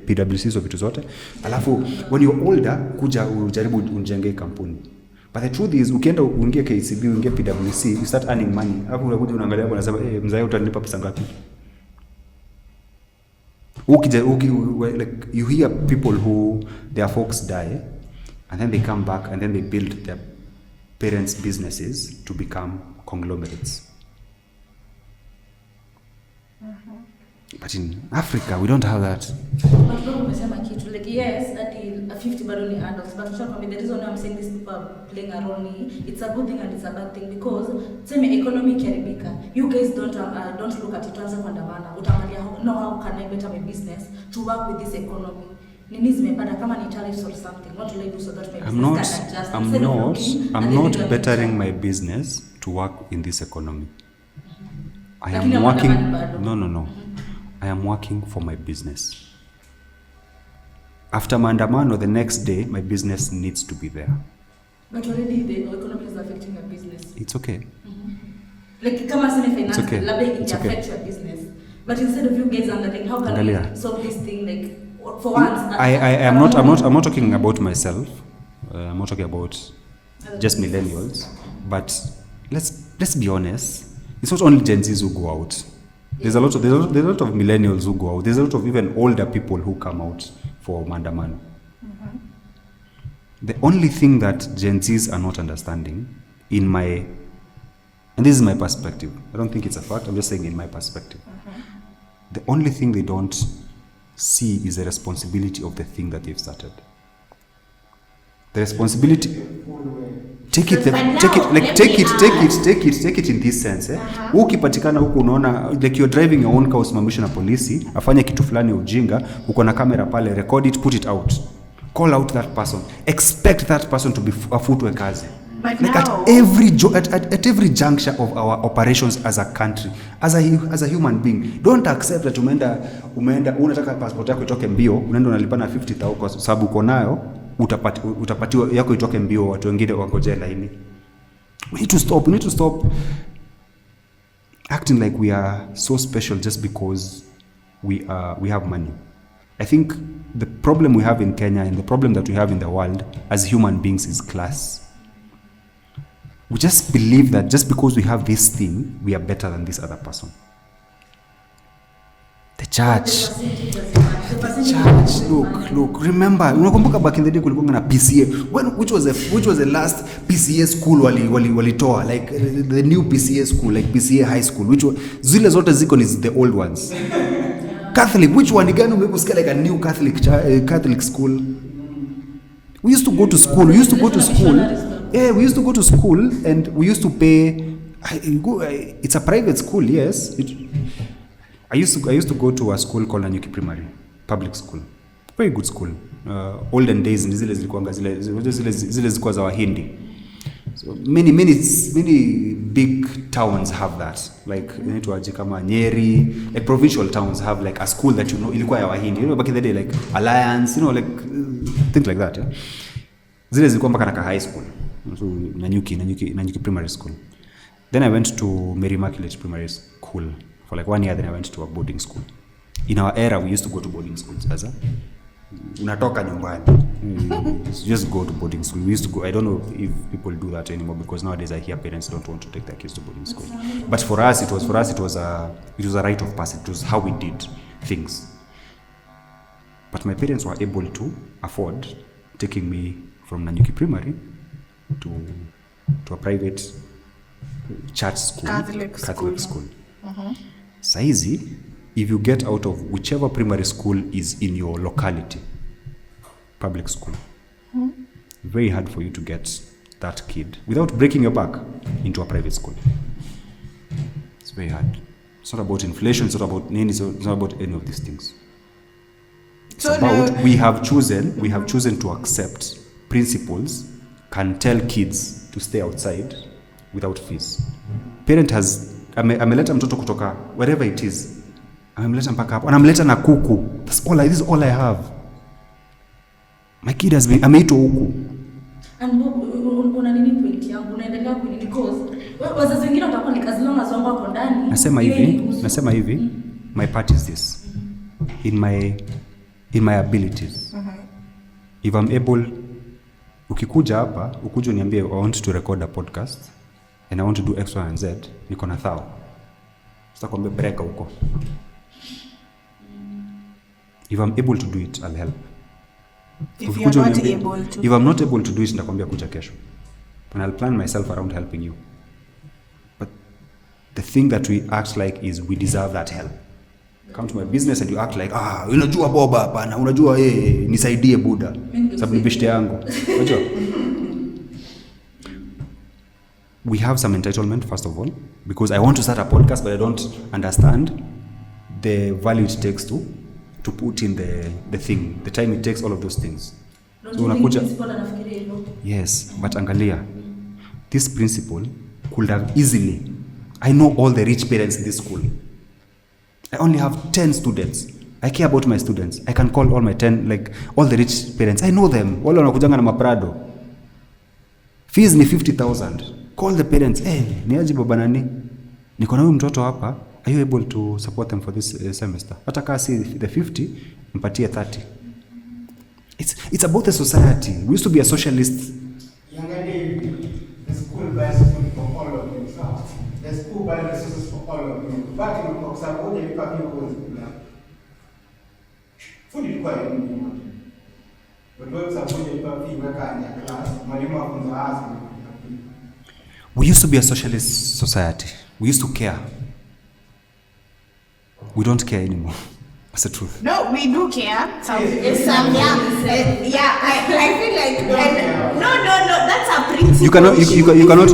PwC, so vitu zote. Alafu when you're older kuja ujaribu unjenge kampuni. But the truth is ukienda uingie KCB, uingie PwC, you start earning money. Alafu unakuja unaangalia hapo unasema mzee utanipa pesa ngapi? Like you hear people who their folks die and then they come back and then they build their parents' businesses to become conglomerates. But in Africa, we don't have that. But umesema kitu like yes, at 50 bado ni adults, but the reason I'm saying this people are playing a role, it's a good thing and it's a bad thing because same economy kiaribika. You guys don't look at it tuanze kuandamana. Utaangalia how can I better my business to work with this economy. Nini zimepanda kama ni tariffs or something. What do I do so that my business can adjust? I'm not bettering my business to work in this economy. I am working. No. I am working for my business. After maandamano, the next day, my business needs to be there. But already the economy is affecting your business. It's okay. Like, kama sine finance, okay. It affects your business. But instead of you guys understanding, how can we solve this thing? Like, for once, I'm not talking about myself. I'm not talking about just millennials. But let's be honest. It's not only Gen Zs who go out. There's a lot of millennials who go out. There's a lot of even older people who come out for maandamano. The only thing that Gen Zs are not understanding, and this is my perspective. I don't think it's a fact. I'm just saying in my perspective. The only thing they don't see is the responsibility of the thing that they've started. The responsibility. Take it in this sense. Ukipatikana huko unaona like you're driving your own car, usimamishwe na polisi, afanye kitu fulani ujinga, uko na kamera pale, record it, put it out. Call out that person. Expect that person to be afutwe kazi. But like now, at every juncture of our operations as a country, as a human being, don't accept that umeenda unataka passport yako itoke mbio, unaenda unalipana 50,000 kwa sababu uko nayo, utapatiwa yako itoke mbio, watu wengine wangoje laini. We need to stop acting like we are so special just because we have money. I think the problem we have in Kenya and the problem that we have in the world as human beings is class. We just believe that just because we have this thing, we are better than this other person. The church. church. Look. Remember, unakumbuka back in the day kulikuwa na PCA. Which was the last PCA school walitoa, like the new PCA school, like PCA high school, which zile zote ziko is the old ones. Catholic, which one gani umekusikia like a new Catholic school? We used to go to school. We used to go to school and we used to pay. It's a private school, yes. I used to go to a school called Nanyuki Primary, public school. Very good school. Olden days zile zilikuwa za Wahindi. So many big towns have that. Like inaitwaje kama Nyeri, like provincial towns have like a school that ilikuwa ya Wahindi. Back in the day, like Alliance, like things like that, yeah. Zile zilikuwa mpaka na high school. So Nanyuki Primary School. Then I went to Mary Immaculate Primary School for like 1 year. Then I went to a boarding school. In our era, we used to go to boarding schools. Sasa unatoka nyumbani, just go to boarding school. We used to go. I don't know if people do that anymore because nowadays I hear parents don't want to take their kids to boarding school. But for us, it was a rite of passage. It was how we did things. But my parents were able to afford taking me from Nanyuki Primary to a private church school, Catholic school. Saizi, if you get out of whichever primary school is in your locality, public school, very hard for you to get that kid without breaking your back into a private school. It's very hard. It's not about inflation. It's not about any of these things. It's about we have chosen to accept principles can tell kids to stay outside without fees. Parent has ameleta mtoto kutoka wherever it is, amemleta mpaka hapo, anamleta na kuku. This is all I have. My kid has been ameitwa huku. And una nini point yangu unaendelea kunini cause wazazi wengine watakuwa ni kazi long as wangu wako ndani. Nasema hivi my part is this. In my abilities. If I'm able, ukikuja hapa ukuje uniambie I want to record a podcast and I want to do X, Y, and Z, niko na thao. Sitakwambia breka huko. If I'm able to do it, I'll help. If you're not able to. If I'm not able to do it, nitakwambia kuja kesho. And I'll plan myself around helping you. But the thing that we act like is we deserve that help. Come to my business and you act like, unajua Bob hapana, unajua nisaidie buda. Sababu ni beshte yangu. Unajua? We have some entitlement, first of all, because I want to start a podcast, but I don't understand the value it takes to put in the thing, the time it takes, all of those things. So unakuja, yes, but angalia, this principle could have easily, I know all the rich parents in this school. I only have 10 students. I care about my students. I can call all my 10, like all the rich parents. I know them. Wale wanakujanga na maprado. Fees ni 50,000. Call the parents. Niaje baba nani? Niko na huyu mtoto hapa. Are you able to support them for this semester? Hata kama si the 50, mpatie 30. It's about the society. We used to be a socialist. The school buys food for all of you. The school buys resources for all of you. Back in Oxford, all the people was food ilikuwa elimu yote. Watu sababu ilikuwa class, mwalimu afunza hasa. We used to be a socialist society. We used to care. We don't care anymore. That's the truth. No, we do care. I feel like no. That's a principle. You cannot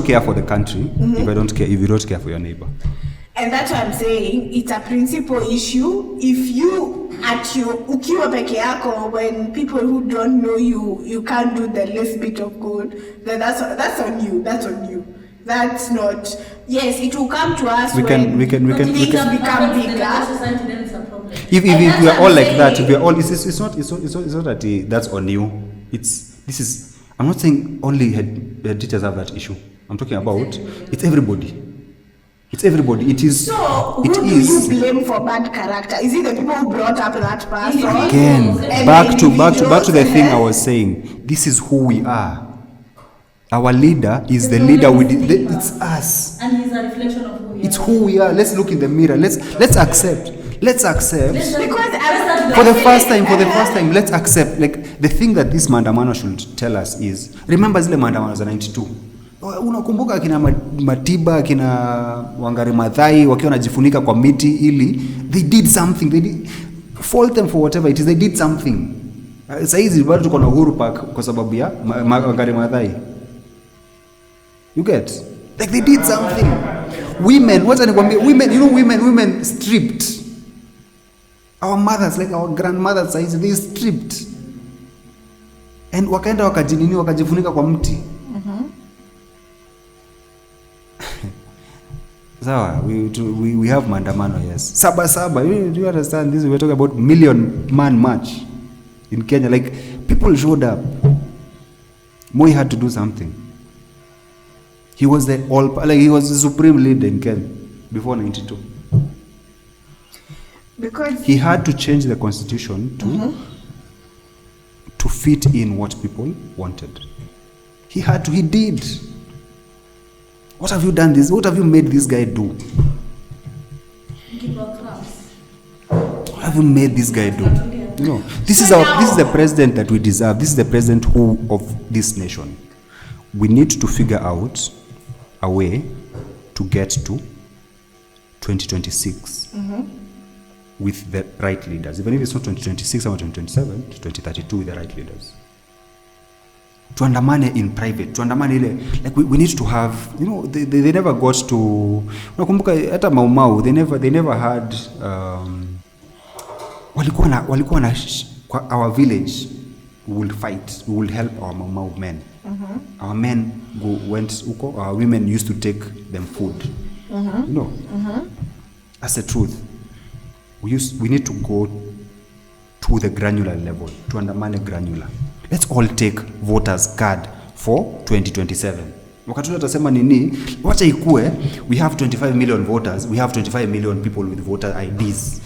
care for the country if you don't care for your neighbor. And that's what I'm saying. It's a principle issue. If you ukiwa peke yako, when people who don't know you can't do the least bit of good, then that's on you. That's on you. That's not. Yes, it will come to us we when can become bigger. If we are all like that, if we are all, it's not that that's on you. This is. I'm not saying only head teachers have that issue. I'm talking about it's everybody. It's everybody. It is. So who do you blame for bad character? Is it the people who brought up that person? Again, back to the thing I was saying. This is who we are. Our leader is the leader. It's us. And he's a reflection of who we are. It's who we are. Let's look in the mirror. Let's accept. let's accept. Because For the first time, let's accept, like, the thing that this maandamano should tell us is, remember zile maandamano za 92. Unakumbuka akina Matiba, akina Wangari Maathai wakiwa wanajifunika kwa miti ili they did something. They did, fault them for whatever it is, they did something. Sasa hizi bado tuko na Uhuru Park kwa sababu ya Wangari Maathai. You get? Like they did something. Women, wacha nikwambie, women, you know, women stripped. Our mothers, like our grandmothers, they stripped. And wakaenda wakajifunika kwa mti. Sawa, we have maandamano, yes. Saba, do you understand this? We're talking about million man march in Kenya. Like, people showed up. Moi had to do something. He was he was the supreme leader in Kenya before 92. because He had to change the constitution to fit in what people wanted. He did. What have you done this? What have you made this guy do? Give our class. What have you made this guy do? You know, this is the president that we deserve. This is the president of this nation. We need to figure out a way to get to 2026 with the right leaders. Even if it's not 2026 or 2027, 2032 with the right leaders. Tuandamane in private, tuandamane ile, like we need to have, you know, they never got to, unakumbuka hata Mau, they never had walikuwa na our village, we will fight, we will help our Mau men. Our men went uko, our women used to take them food. You know, that's the truth. We need to go to the granular level, tuandamane granular. Let's all take voters card for 2027. Wakati tutasema nini, wacha ikue, we have 25 million voters, we have 25 million people with voter IDs.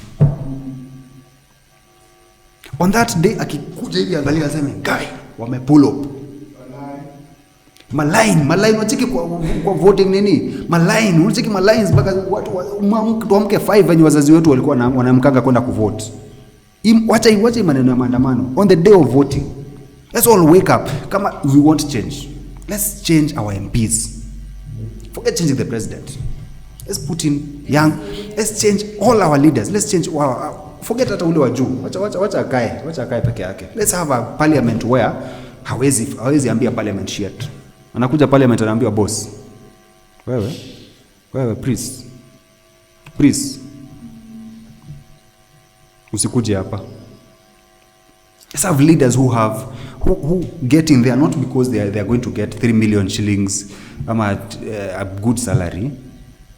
On that day, akikuja hivi angalia aseme, guy, wame pull up. Maline, unacheki kwa voting nini? Maline, unacheki malines mpaka watu tuamke 5 wenye wazazi wetu walikuwa wanamkanga kwenda kuvote. Wacha maneno ya maandamano on the day of voting. Let's all wake up. Kama we want change, let's change our MPs. Forget changing the president. Let's put in young. Let's change all our leaders. Let's change forget hata ule wa juu. Wacha akae peke yake. Let's have a parliament where hawezi ambia parliament shit. Anakuja parliament anaambia boss. Wewe please. Usikuje hapa. Let's have leaders who get in there not because they are going to get 3 million shillings a good salary.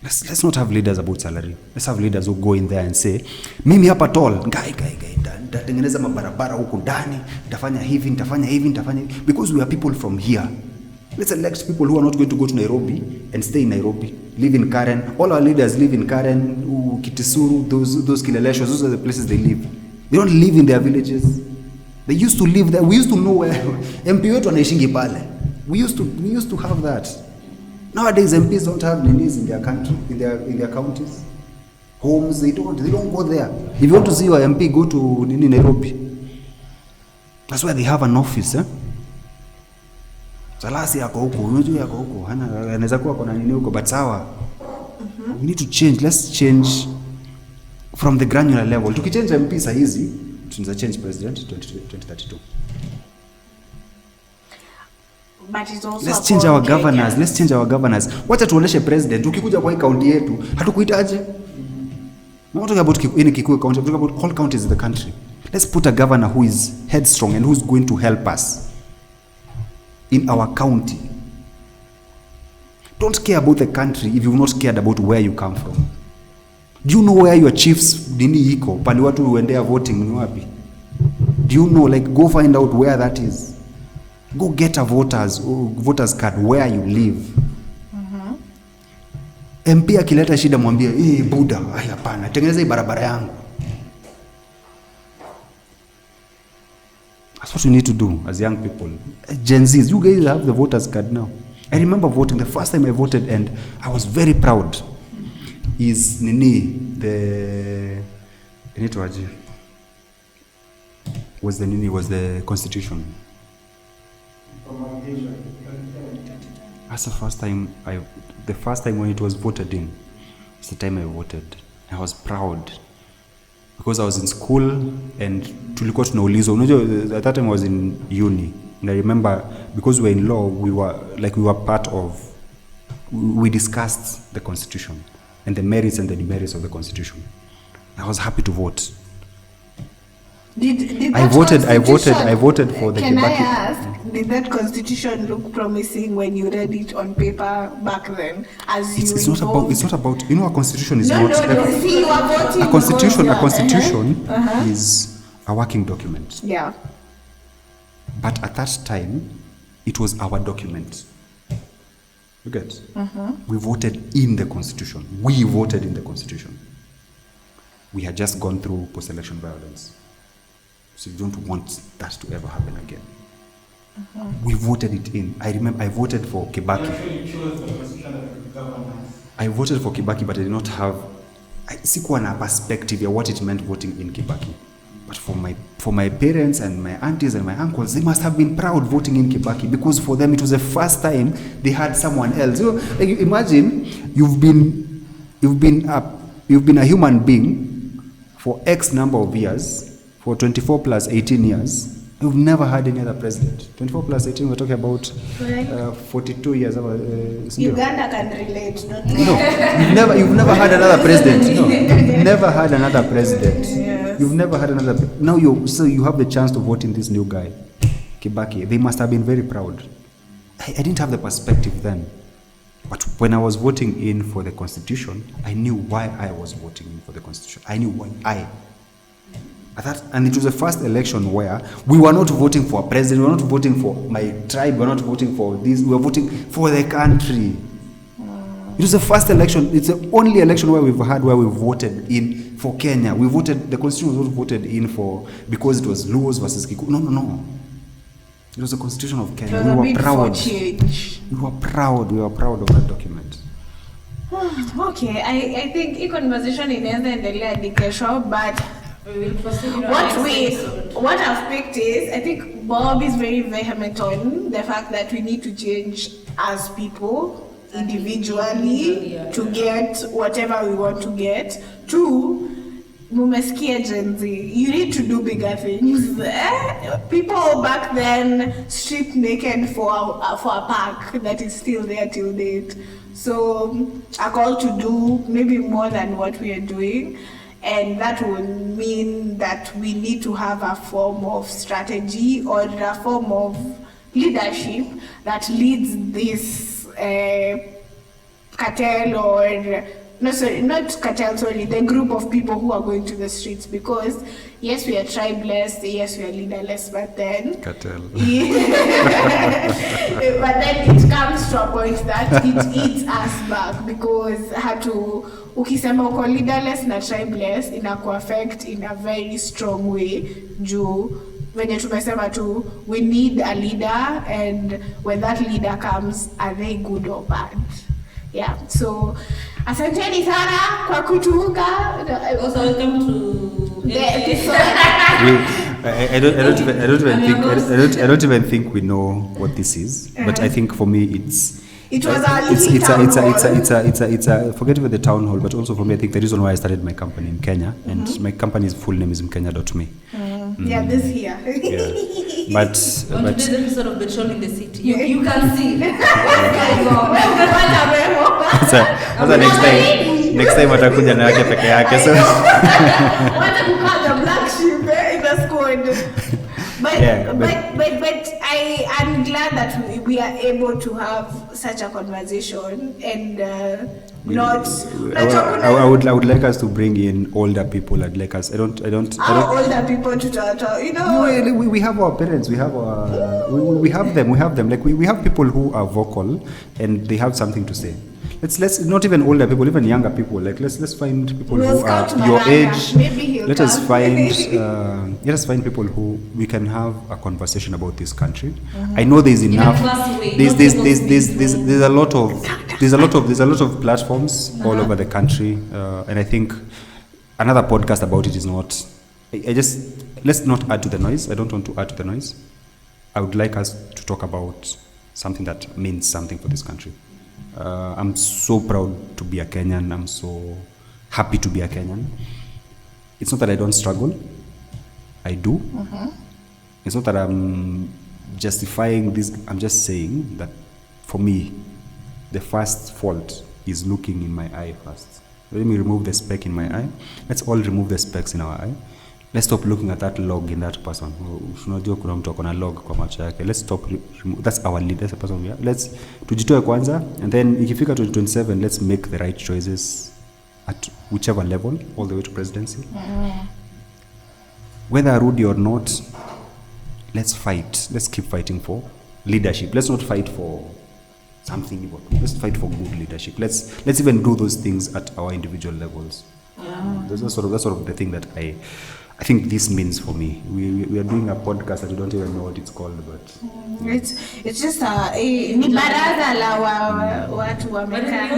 Let's not have leaders about salary. Let's have leaders who go in there and say, mimi hapa tall, guy, nitatengeneza mabarabara huku ndani, nitafanya hivi, because we are people from here. Let's elect people who are not going to go to Nairobi and stay in Nairobi, live in Karen. All our leaders live in Karen, Kitisuru, those Kileleshos, those are the places they live. They don't live in their villages. They used to live there. We used to know where MP wetu anaishingi pale. We used to have that. Nowadays MPs don't have ninis in their country, in their counties. Homes, they don't go there. If you want to see your MP, go to Nairobi. That's where they have an office, Salasi yako huko, unajua yako huko, anaweza kuwa kuna nini huko, but sawa. We need to change. Let's change from the granular level. Tukichange MP saa hizi, tunaweza change president 2032. but it's also Let's change our governors. Wacha tuoneshe president, ukikuja kwa hii county yetu, hatukuitaje? I'm not talking about any Kikuyu county, I'm talking about all counties in the country. Let's put a governor who is headstrong and who's going to help us in our county. Don't care about the country if you've not cared about where you come from. Do you know where your chiefs dini iko? Pali watu uendea voting ni wapi? Do you know, like, go find out where that is. Go get a voters card where you live. MP akileta shida mwambie, buda, hapana, tengeneza hii barabara yangu. That's what we need to do as young people. Gen Zs, you guys have the voters card now. I remember voting, the first time I voted and I was very proud. Is the inaitwaje was the constitution. That's the first time when it was voted in. It's the time I voted. I was proud because I was in school and tulikuwa tunaulizwa. Unajua, at that time I was in uni, and I remember because we were in law, we were part of. We discussed the constitution and the merits and the demerits of the constitution. I was happy to vote. I voted for the Can Kibaki. I ask, did that constitution look promising when you read it on paper back then? It's not about a constitution is No, not no. See, you are voting. a constitution Uh-huh. is a working document. Yeah. But at that time, it was our document. You get? We voted in the constitution. We voted in the constitution. We had just gone through post-election violence. So we don't want that to ever happen again. We voted it in. I remember I voted for Kibaki. You chose the constitution that would govern us. I voted for Kibaki, but I did not have sikuwa na perspective ya what it meant voting in Kibaki. But for my parents and my aunties and my uncles, they must have been proud voting in Kibaki because for them it was the first time they had someone else. You know, like you imagine you've been a human being for X number of years, for 24 plus 18 years. You've never had any other president. 24 plus 18, we're talking about 42 years. Uganda can relate, don't you? No, you've never had another president. No, you've never had another president. Yes. You've never had another. Now you have the chance to vote in this new guy, Kibaki. They must have been very proud. I didn't have the perspective then, but when I was voting in for the constitution, I knew why I was voting in for the constitution. I knew why and it was the first election where we were not voting for a president, we were not voting for my tribe, we were not voting for this, we were voting for the country. It was the first election, it's the only election where we voted in for Kenya. The constitution was not voted in for because it was Luos versus Kikuyu. No. It was the constitution of Kenya. We were proud. We were proud of that document. Okay, I think hii conversation inaweza endelea hadi kesho, but We will proceed in our next episode. what I've picked is, I think Bob is very vehement on the fact that we need to change as people, individually, to get whatever we want to get. Two, mumesikia Gen Z, you need to do bigger things. People back then stripped naked for a pack that is still there till date. So a call to do maybe more than what we are doing. And that will mean that we need to have a form of strategy or a form of leadership that leads this cartel or, not cartel, sorry, the group of people who are going to the streets. Because yes, we are tribeless, yes, we are leaderless, but then Cartel. but then it comes to a point that it eats us back, because ukisema uko leaderless na tribeless inaku affect in a very strong way. Juu venye tumesema tu, we need a leader, and when that leader comes, are they good or bad? Yeah, so asanteni sana kwa kutuunga. Also, welcome to the episode. I don't even think we know what this is. But I think for me It was our it's a forget about the town hall, but also for me, I think the reason why I started my company in Kenya, and my company's full name is mkenya.me. Yeah, this here. Yeah. But today's episode of Betrol in the City. You can see. Sasa next time atakuja na yake peke yake. So What the black sheep in the squad. But I'm glad that we are able to have such a conversation, and I would like us to bring in older people. I'd like us. I don't. Older people to talk. No, we have our parents. We have our. We have them. Like we have people who are vocal and they have something to say. Let's not even older people, even younger people. Like let's find people who are your age. Let us find people who we can have a conversation about this country. I know there's enough. There's a lot of platforms all over the country, and I think another podcast about it is not. I just let's not add to the noise. I don't want to add to the noise. I would like us to talk about something that means something for this country. I'm so proud to be a Kenyan. I'm so happy to be a Kenyan. It's not that I don't struggle. I do. It's not that I'm justifying this. I'm just saying that for me, the first fault is looking in my eye first. Let me remove the speck in my eye. Let's all remove the specks in our eye. Let's stop looking at that log in that person. Unajua kuna mtu akona log kwa macho yake. Let's stop. That's our lead. That's the person we are. Let's tujitoe kwanza, and then ikifika 2027, let's make the right choices at whichever level, all the way to presidency. Whether Arudi or not, let's fight. Let's keep fighting for leadership. Let's not fight for something evil. Let's fight for good leadership. Let's even do those things at our individual levels. That's sort of the thing that I think this means for me. We are doing a podcast that we don't even know what it's called, but it's just ni baraza la watu wamekaa.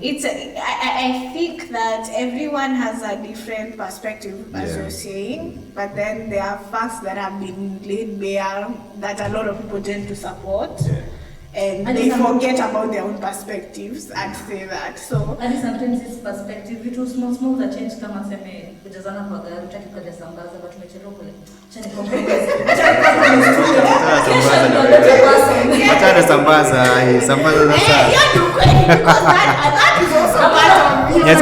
I think that everyone has a different perspective, as you're saying, but then there are facts that have been laid bare that a lot of people tend to support. And they forget about their own perspectives and say that. So and sometimes it's perspective. It was small that change kama seme kujazana kwa gari utaki kwa sambaza but tumechelewa kule. Chani compromise. Hata sambaza sambaza za saa. That is also part of it. Yes,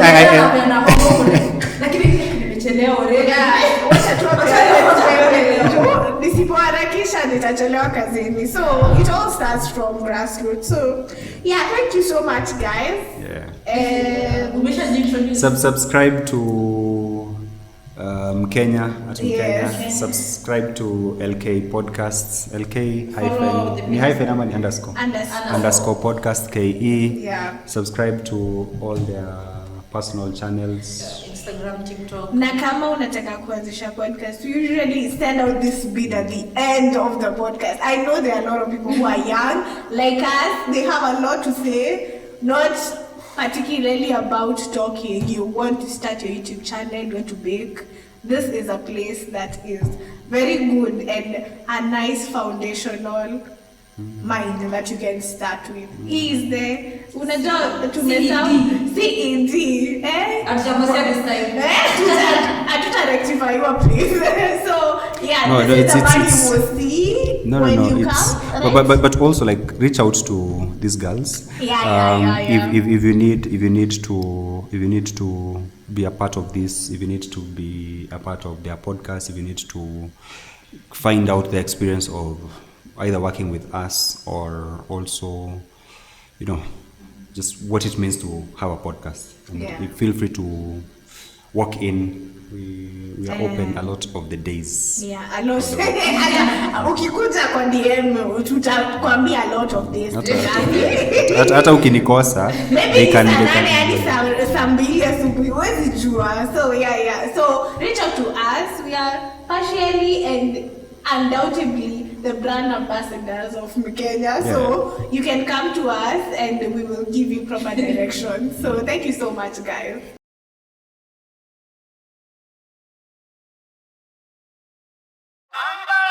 lakini nimechelewa already. Nisipoharakisha nitachelewa kazini. So it all starts from grassroots. So yeah, thank you so much, guys. Subscribe to Kenya at Kenya. Subscribe to LK Podcasts. LK hyphen ama ni underscore podcast KE. Subscribe to all their personal channels. Instagram, TikTok. Na kama unataka kuanzisha podcast, we usually send out this bid at the end of the podcast. I know there are a lot of people who are young like us. They have a lot to say, not particularly about talking. You want to start your YouTube channel, you want to bake. This is a place that is very good and a nice foundational mind that you can start with. He is there. Unajua tumesahau CED Atakosea this time. Atuta rectify your place. So yeah, No, this is it's- the money it's- you will see No, when you it's come. Right? but also like reach out to these girls. Yeah. If you need to be a part of this, if you need to be a part of their podcast, if you need to find out the experience of either working with us or also, just what it means to have a podcast. And feel free to walk in. We are open a lot of the days. Yeah, a lot. Ukikuja kwa DM tutakwambia a lot of this. Hata ukinikosa Maybe saa 8 hadi saa 2 asubuhi huwezi jua. So yeah. So reach out to us. We are partially and undoubtedly the brand ambassadors of Kenya. So you can come to us and we will give you proper direction. So thank you so much, guys. Bye.